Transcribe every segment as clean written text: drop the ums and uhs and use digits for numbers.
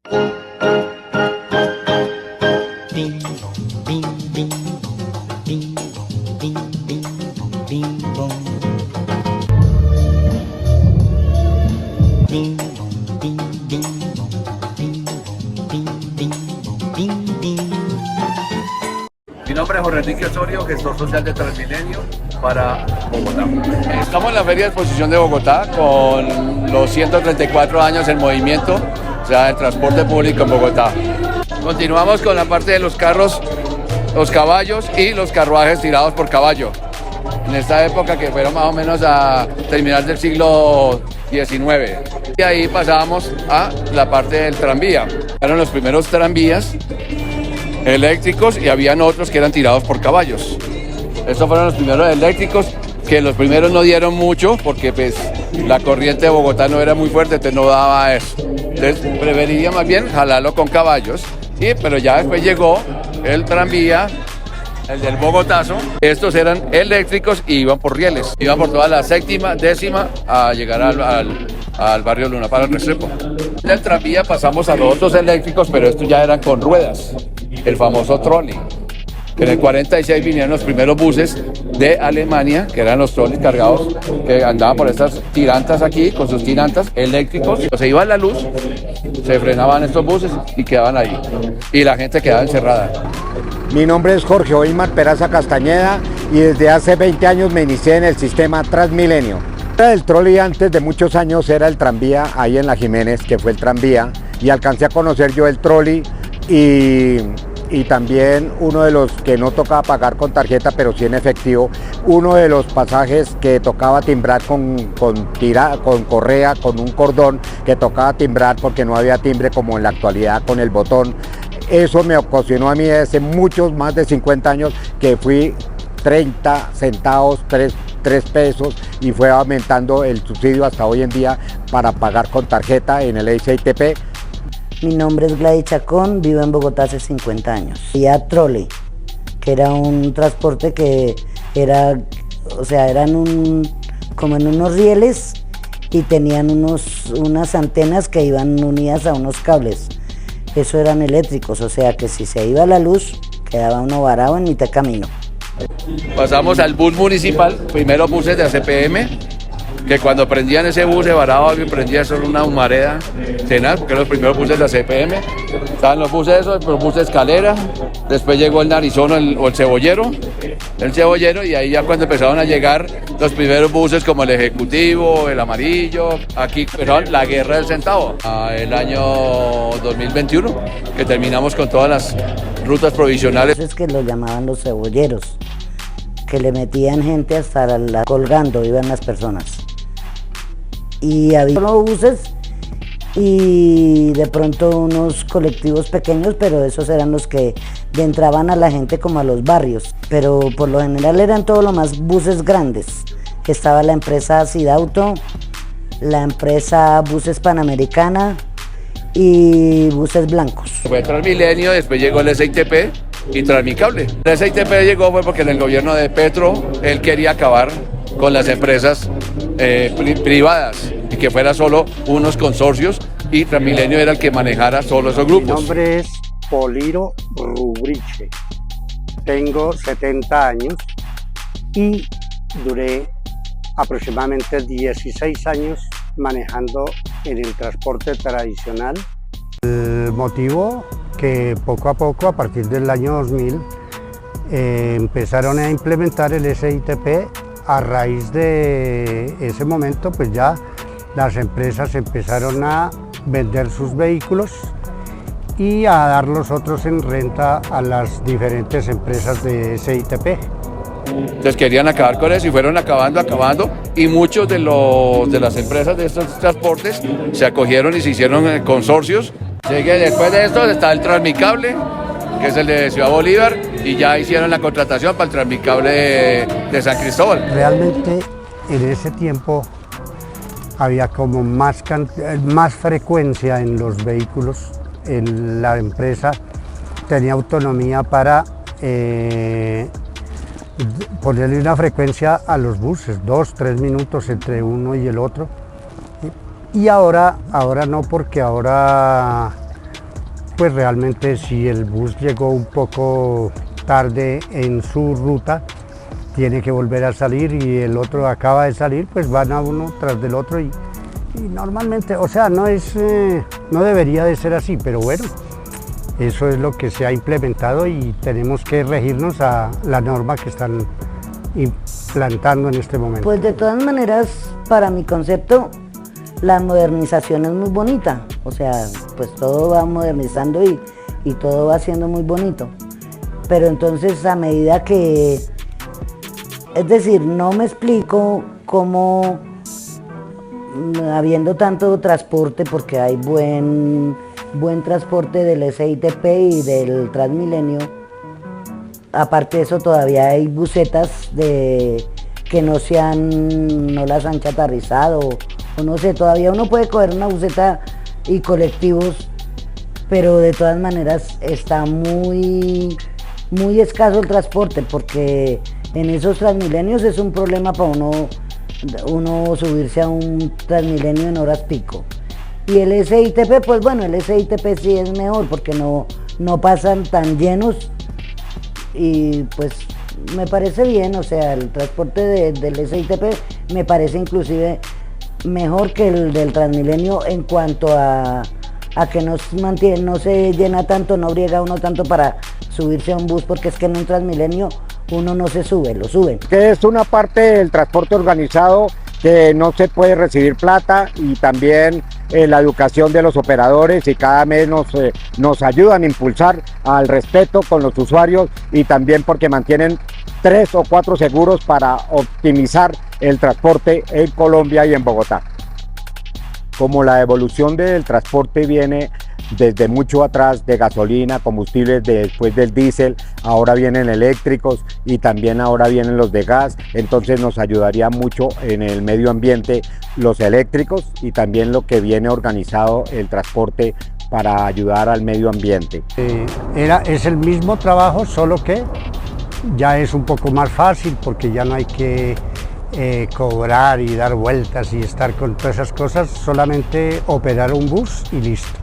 Ding dong, ding ding dong, ding dong, ding ding dong, ding dong. Ding dong, ding ding dong, ding dong, ding ding dong, ding ding. Mi nombre es Jorge Enrique Osorio, gestor social de Transmilenio para Bogotá. Estamos en la Feria de Exposición de Bogotá con los 134 años en movimiento, o sea, el transporte público en Bogotá. Continuamos con la parte de los carros, los caballos y los carruajes tirados por caballo. En esta época que fueron más o menos a terminar del siglo XIX. Y ahí pasábamos a la parte del tranvía. Eran los primeros tranvías eléctricos y habían otros que eran tirados por caballos. Estos fueron los primeros eléctricos, que los primeros no dieron mucho porque pues la corriente de Bogotá no era muy fuerte, entonces no daba eso. Entonces preferiría más bien jalarlo con caballos, pero ya después llegó el tranvía, el del Bogotazo. Estos eran eléctricos y iban por rieles, iban por toda la séptima, décima a llegar al barrio Luna para el Restrepo. Del tranvía pasamos a los otros eléctricos, pero estos ya eran con ruedas, el famoso trolley. En el 46 vinieron los primeros buses de Alemania, que eran los trolleys cargados, que andaban por estas tirantas aquí, con sus tirantas eléctricos. Se iba la luz, se frenaban estos buses y quedaban ahí. Y la gente quedaba encerrada. Mi nombre es Jorge Oimar Peraza Castañeda y desde hace 20 años me inicié en el sistema Transmilenio. El trolley antes de muchos años era el tranvía, ahí en la Jiménez, que fue el tranvía, y alcancé a conocer yo el trolley y también uno de los que no tocaba pagar con tarjeta, pero sí en efectivo, uno de los pasajes que tocaba timbrar con correa, con un cordón, que tocaba timbrar porque no había timbre como en la actualidad con el botón. Eso me ocasionó a mí hace muchos, más de 50 años, que fui 30 centavos, 3 pesos, y fue aumentando el subsidio hasta hoy en día para pagar con tarjeta en el SITP. Mi nombre es Gladys Chacón, vivo en Bogotá hace 50 años. Había trolley, que era un transporte que era, o sea, eran como en unos rieles y tenían unas antenas que iban unidas a unos cables. Eso eran eléctricos, o sea que si se iba la luz, quedaba uno varado en mitad de camino. Pasamos al bus municipal, primeros buses de ACPM, que cuando prendían ese bus de varado, alguien prendía solo una humareda tenaz, porque eran los primeros buses de la CPM. Estaban los buses esos, los buses de escalera, después llegó el narizón o el cebollero, y ahí ya cuando empezaron a llegar los primeros buses como el ejecutivo, el amarillo, aquí empezó la guerra del centavo, el año 2021, que terminamos con todas las rutas provisionales. Es que lo llamaban los cebolleros, que le metían gente hasta colgando, iban las personas. Y había unos buses y de pronto unos colectivos pequeños, pero esos eran los que entraban a la gente como a los barrios. Pero por lo general eran todo lo más buses grandes. Estaba la empresa Sidauto, la empresa Buses Panamericana y buses blancos. Fue Transmilenio, después llegó el SITP y Transmicable. El SITP llegó fue porque en el gobierno de Petro él quería acabar con las empresas privadas y que fuera solo unos consorcios, y Transmilenio era el que manejara solo esos grupos. Mi nombre es Poliro Rubriche, tengo 70 años y duré aproximadamente 16 años manejando en el transporte tradicional. El motivo que poco a poco, a partir del año 2000, empezaron a implementar el SITP. A raíz de ese momento, pues ya las empresas empezaron a vender sus vehículos y a dar los otros en renta a las diferentes empresas de SITP. Entonces querían acabar con eso y fueron acabando, y muchos de las empresas de estos transportes se acogieron y se hicieron consorcios. Después de esto está el Transmicable, que es el de Ciudad Bolívar, y ya hicieron la contratación para el Transmicable de San Cristóbal. Realmente en ese tiempo había como más frecuencia en los vehículos. La empresa tenía autonomía para ponerle una frecuencia a los buses, 2-3 minutos entre uno y el otro. Y ahora no, porque ahora pues realmente si el bus llegó un poco tarde en su ruta, tiene que volver a salir y el otro acaba de salir, pues van a uno tras del otro y normalmente, o sea, no debería de ser así, pero bueno, eso es lo que se ha implementado y tenemos que regirnos a la norma que están implantando en este momento. Pues de todas maneras, para mi concepto, la modernización es muy bonita, o sea, pues todo va modernizando y todo va siendo muy bonito, pero entonces a medida que, es decir, no me explico cómo, habiendo tanto transporte, porque hay buen transporte del SITP y del Transmilenio, aparte de eso todavía hay busetas que no las han chatarrizado, o no sé, todavía uno puede coger una buseta y colectivos, pero de todas maneras está muy escaso el transporte, porque en esos Transmilenios es un problema para uno subirse a un Transmilenio en horas pico. Y el SITP, pues bueno, el SITP sí es mejor porque no pasan tan llenos y pues me parece bien, o sea, el transporte del SITP me parece inclusive mejor que el del Transmilenio en cuanto a que no se llena tanto, no briega uno tanto para subirse a un bus, porque es que en un Transmilenio uno no se sube, lo suben. Que es una parte del transporte organizado que no se puede recibir plata y también la educación de los operadores y cada mes nos ayudan a impulsar al respeto con los usuarios y también porque mantienen 3 o 4 seguros para optimizar el transporte en Colombia y en Bogotá. Como la evolución del transporte viene desde mucho atrás, de gasolina, combustibles, después del diésel, ahora vienen eléctricos y también ahora vienen los de gas, entonces nos ayudaría mucho en el medio ambiente los eléctricos y también lo que viene organizado el transporte para ayudar al medio ambiente. Es el mismo trabajo, solo que ya es un poco más fácil porque ya no hay que cobrar y dar vueltas y estar con todas esas cosas, solamente operar un bus y listo.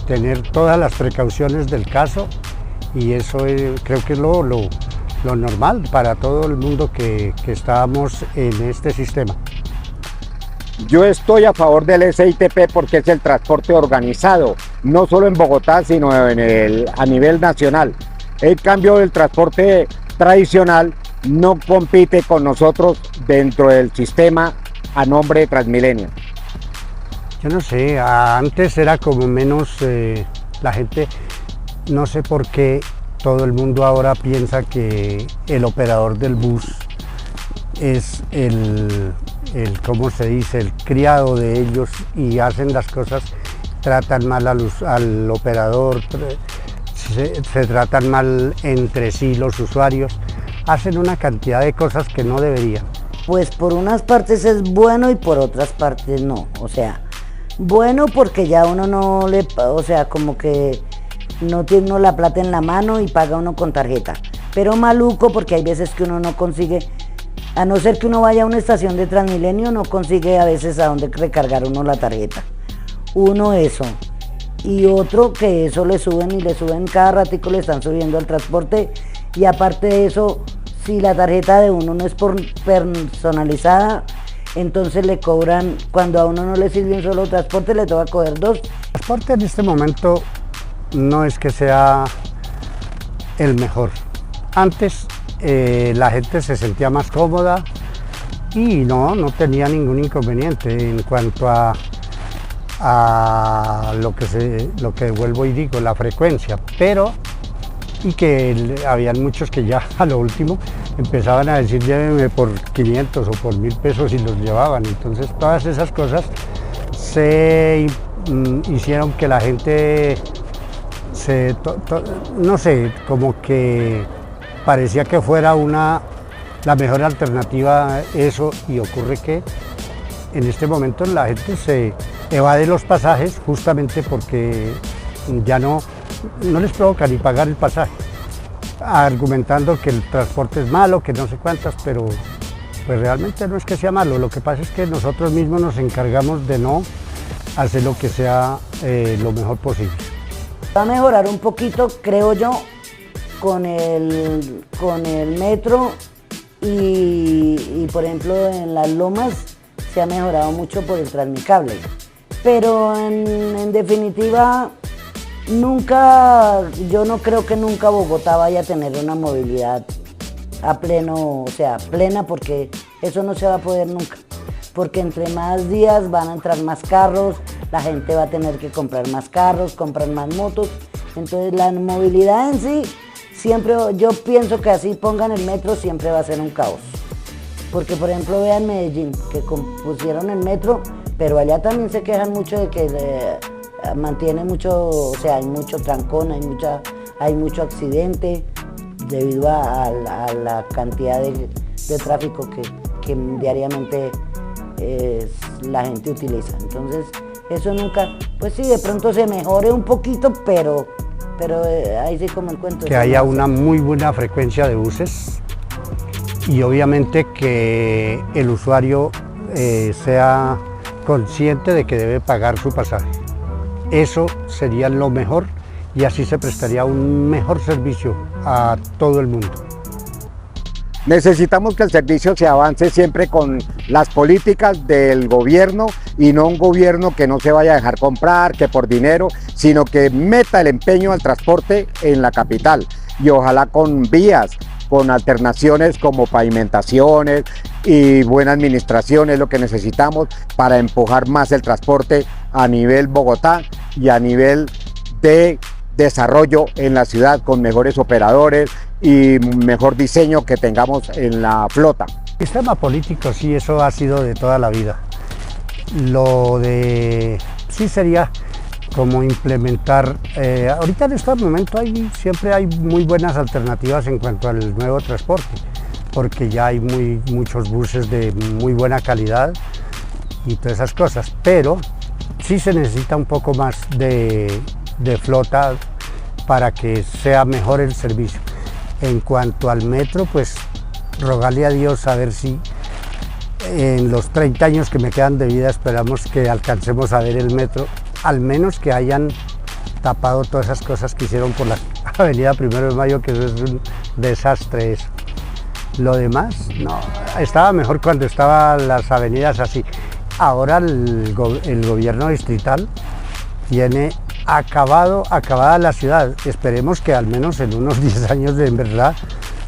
Tener todas las precauciones del caso y eso creo que es lo normal para todo el mundo que estábamos en este sistema. Yo estoy a favor del SITP porque es el transporte organizado, no solo en Bogotá, sino a nivel nacional. En cambio, el transporte tradicional no compite con nosotros dentro del sistema a nombre de Transmilenio. Yo no sé, antes era como menos la gente, no sé por qué todo el mundo ahora piensa que el operador del bus es ¿cómo se dice?, el criado de ellos y hacen las cosas, tratan mal al operador, se tratan mal entre sí los usuarios, hacen una cantidad de cosas que no deberían. Pues por unas partes es bueno y por otras partes no, o sea, bueno porque ya uno no le, o sea, como que no tiene uno la plata en la mano y paga uno con tarjeta, pero maluco porque hay veces que uno no consigue, a no ser que uno vaya a una estación de Transmilenio, no consigue a veces a dónde recargar uno la tarjeta. Uno eso, y otro que eso le suben y le suben cada ratico, le están subiendo el transporte, y aparte de eso, si la tarjeta de uno no es personalizada, entonces le cobran, cuando a uno no le sirve un solo transporte, le toca coger 2. El transporte en este momento no es que sea el mejor. Antes la gente se sentía más cómoda y no tenía ningún inconveniente en cuanto a lo que vuelvo y digo, la frecuencia, pero y que habían muchos que ya a lo último empezaban a decir lléveme por 500 o por 1000 pesos y los llevaban. Entonces todas esas cosas se hicieron que la gente no sé, como que parecía que fuera la mejor alternativa eso, y ocurre que en este momento la gente se evade los pasajes justamente porque ya no les provoca ni pagar el pasaje, argumentando que el transporte es malo, que no sé cuántas, pero pues realmente no es que sea malo, lo que pasa es que nosotros mismos nos encargamos de no hacer lo que sea lo mejor posible. Va a mejorar un poquito, creo yo, con el metro y por ejemplo en las lomas se ha mejorado mucho por el Transmicable. Pero en definitiva, yo no creo que nunca Bogotá vaya a tener una movilidad a pleno, o sea, plena, porque eso no se va a poder nunca. Porque entre más días van a entrar más carros, la gente va a tener que comprar más carros, comprar más motos. Entonces la movilidad en sí, siempre, yo pienso que así pongan el metro, siempre va a ser un caos. Porque por ejemplo vean Medellín, que pusieron el metro, pero allá también se quejan mucho de que mantiene mucho, o sea, hay mucho trancón, hay mucho accidente debido a la cantidad de tráfico que diariamente la gente utiliza. Entonces eso nunca, pues sí, de pronto se mejore un poquito, pero ahí sí como el cuento. Que haya una muy buena frecuencia de buses y obviamente que el usuario sea consciente de que debe pagar su pasaje. Eso sería lo mejor y así se prestaría un mejor servicio a todo el mundo. Necesitamos que el servicio se avance siempre con las políticas del gobierno y no un gobierno que no se vaya a dejar comprar, que por dinero, sino que meta el empeño al transporte en la capital y ojalá con vías, con alternaciones como pavimentaciones y buena administración es lo que necesitamos para empujar más el transporte a nivel Bogotá y a nivel de desarrollo en la ciudad con mejores operadores y mejor diseño que tengamos en la flota. El sistema político sí, eso ha sido de toda la vida. Lo de sí sería como implementar, ahorita en este momento siempre hay muy buenas alternativas en cuanto al nuevo transporte, porque ya hay muchos buses de muy buena calidad y todas esas cosas, pero sí se necesita un poco más de flota para que sea mejor el servicio. En cuanto al metro, pues rogarle a Dios a ver si en los 30 años que me quedan de vida esperamos que alcancemos a ver el metro, al menos que hayan tapado todas esas cosas que hicieron por la avenida 1 de Mayo, que eso es un desastre eso. Lo demás, no, estaba mejor cuando estaban las avenidas así. Ahora el gobierno distrital tiene acabada la ciudad. Esperemos que al menos en unos 10 años en verdad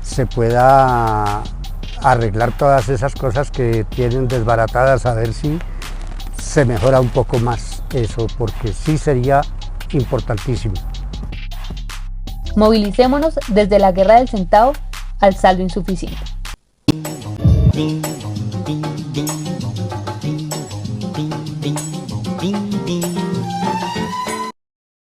se pueda arreglar todas esas cosas que tienen desbaratadas, a ver si se mejora un poco más eso, porque sí sería importantísimo. Movilicémonos desde la guerra del centavo al saldo insuficiente. Ding,